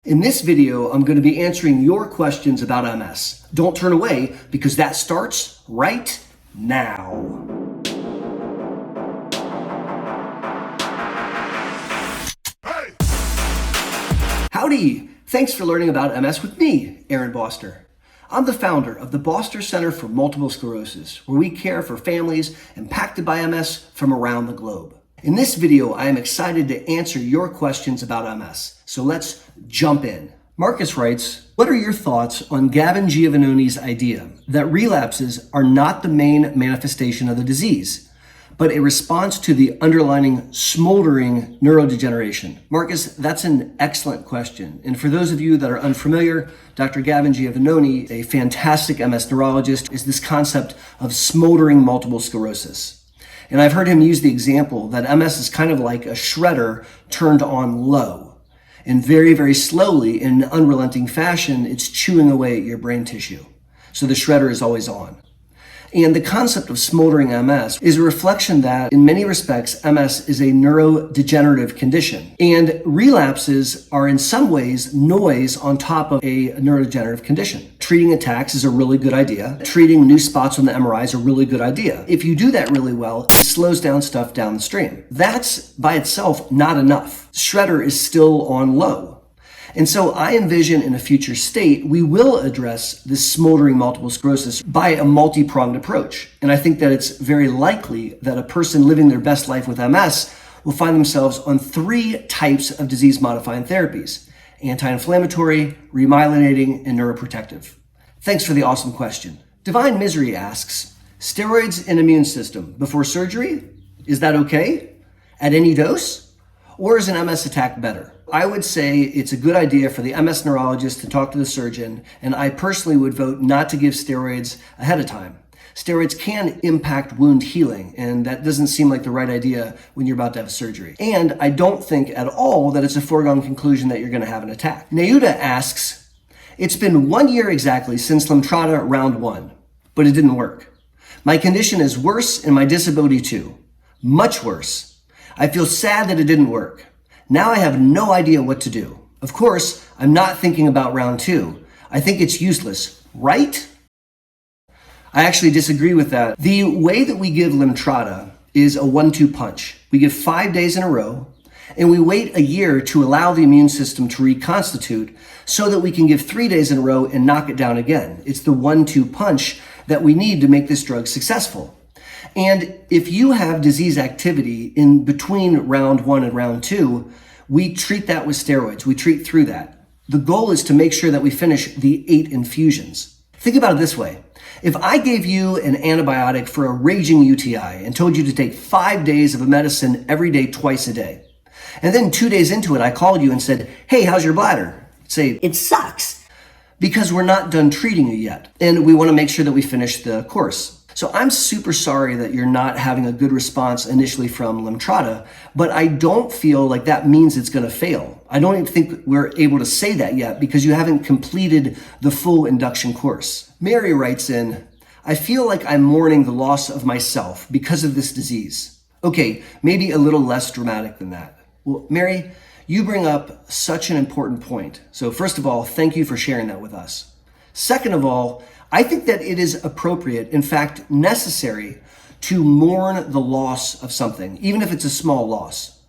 In this video, I'm going to be answering your questions about MS. Don't turn away because that starts right now. Hey! Howdy! Thanks for learning about MS with me, Aaron Boster. I'm the founder of the Boster Center for Multiple Sclerosis, where we care for families impacted by MS from around the globe. In this video, I am excited to answer your questions about MS. So let's jump in. Marcus writes, what are your thoughts on Gavin Giovannoni's idea that relapses are not the main manifestation of the disease, but a response to the underlying smoldering neurodegeneration? Marcus, that's an excellent question. And for those of you that are unfamiliar, Dr. Gavin Giovannoni, a fantastic MS neurologist, is this concept of smoldering multiple sclerosis. And I've heard him use the example that MS is kind of like a shredder turned on low. And very, very slowly, in an unrelenting fashion, it's chewing away at your brain tissue. So the shredder is always on. And the concept of smoldering MS is a reflection that, in many respects, MS is a neurodegenerative condition. And relapses are, in some ways, noise on top of a neurodegenerative condition. Treating attacks is a really good idea. Treating new spots on the MRI is a really good idea. If you do that really well, it slows down stuff down the stream. That's, by itself, not enough. Shredder is still on low. And so I envision in a future state, we will address this smoldering multiple sclerosis by a multi-pronged approach. And I think that it's very likely that a person living their best life with MS will find themselves on 3 types of disease-modifying therapies: anti-inflammatory, remyelinating, and neuroprotective. Thanks for the awesome question. Divine Misery asks, steroids and immune system before surgery? Is that okay? At any dose? Or is an MS attack better? I would say it's a good idea for the MS neurologist to talk to the surgeon, and I personally would vote not to give steroids ahead of time. Steroids can impact wound healing, and that doesn't seem like the right idea when you're about to have surgery. And I don't think at all that it's a foregone conclusion that you're going to have an attack. Neuda asks, it's been 1 year exactly since Lemtrada round 1, but it didn't work. My condition is worse and my disability too. Much worse. I feel sad that it didn't work. Now I have no idea what to do. Of course, I'm not thinking about round 2. I think it's useless, right? I actually disagree with that. The way that we give Lemtrada is a 1-2 punch. We give 5 days in a row, and we wait a year to allow the immune system to reconstitute so that we can give 3 days in a row and knock it down again. It's the 1-2 punch that we need to make this drug successful. And if you have disease activity in between round 1 and round 2, we treat that with steroids. We treat through that. The goal is to make sure that we finish the 8 infusions. Think about it this way. If I gave you an antibiotic for a raging UTI and told you to take 5 days of a medicine every day, twice a day, and then 2 days into it, I called you and said, hey, how's your bladder? You'd say, it sucks, because we're not done treating you yet. And we want to make sure that we finish the course. So I'm super sorry that you're not having a good response initially from Lemtrada, but I don't feel like that means it's going to fail. I don't even think we're able to say that yet because you haven't completed the full induction course. Mary writes in, I feel like I'm mourning the loss of myself because of this disease. Okay, maybe a little less dramatic than that. Well, Mary, you bring up such an important point. So first of all, thank you for sharing that with us. Second of all, I think that it is appropriate, in fact, necessary, to mourn the loss of something, even if it's a small loss.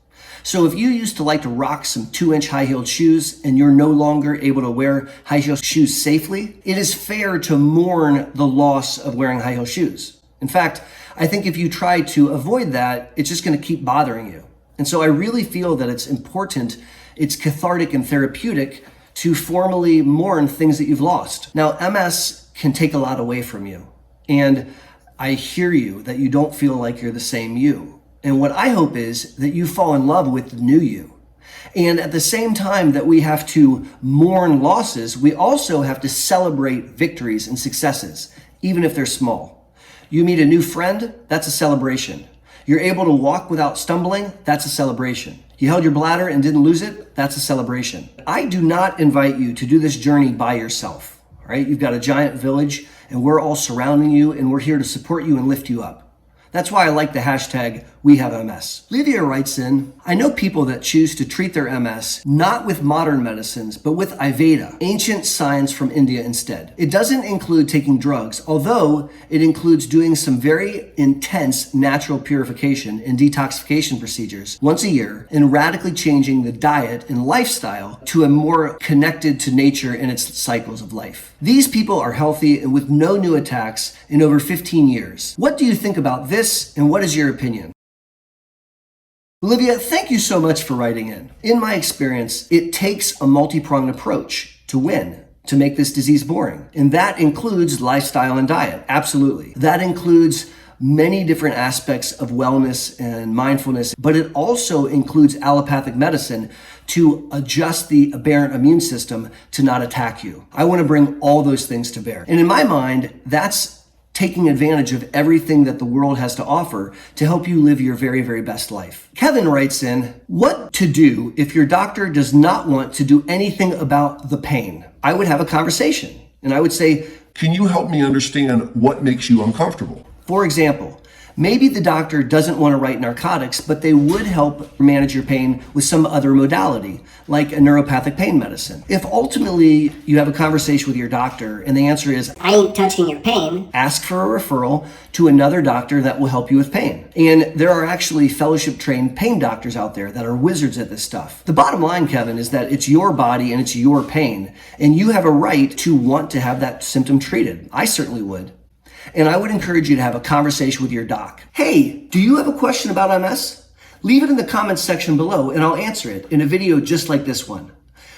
So if you used to like to rock some 2-inch high-heeled shoes and you're no longer able to wear high-heeled shoes safely, it is fair to mourn the loss of wearing high-heeled shoes. In fact, I think if you try to avoid that, it's just going to keep bothering you. And so I really feel that it's important, it's cathartic and therapeutic to formally mourn things that you've lost. Now, MS can take a lot away from you. And I hear you that you don't feel like you're the same you. And what I hope is that you fall in love with the new you. And at the same time that we have to mourn losses, we also have to celebrate victories and successes, even if they're small. You meet a new friend, that's a celebration. You're able to walk without stumbling, that's a celebration. You held your bladder and didn't lose it, that's a celebration. I do not invite you to do this journey by yourself. Right? You've got a giant village and we're all surrounding you and we're here to support you and lift you up. That's why I like the hashtag #WeHaveMS. Livia writes in, I know people that choose to treat their MS not with modern medicines, but with Ayurveda, ancient science from India instead. It doesn't include taking drugs, although it includes doing some very intense natural purification and detoxification procedures once a year and radically changing the diet and lifestyle to a more connected to nature and its cycles of life. These people are healthy and with no new attacks in over 15 years. What do you think about this, and what is your opinion? Olivia, thank you so much for writing in. In my experience, it takes a multi-pronged approach to win, to make this disease boring. And that includes lifestyle and diet, absolutely. That includes many different aspects of wellness and mindfulness, but it also includes allopathic medicine to adjust the aberrant immune system to not attack you. I want to bring all those things to bear. And in my mind, that's taking advantage of everything that the world has to offer to help you live your very, very best life. Kevin writes in, what to do if your doctor does not want to do anything about the pain? I would have a conversation and I would say, can you help me understand what makes you uncomfortable? For example, maybe the doctor doesn't want to write narcotics, but they would help manage your pain with some other modality, like a neuropathic pain medicine. If ultimately you have a conversation with your doctor and the answer is, I ain't touching your pain, ask for a referral to another doctor that will help you with pain. And there are actually fellowship-trained pain doctors out there that are wizards at this stuff. The bottom line, Kevin, is that it's your body and it's your pain, and you have a right to want to have that symptom treated. I certainly would. And I would encourage you to have a conversation with your doc. Hey, do you have a question about MS? Leave it in the comments section below and I'll answer it in a video just like this one.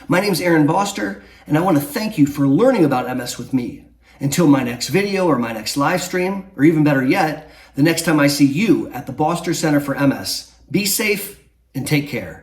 My name is Aaron Boster, and I want to thank you for learning about MS with me. Until my next video or my next live stream, or even better yet, the next time I see you at the Boster Center for MS, be safe and take care.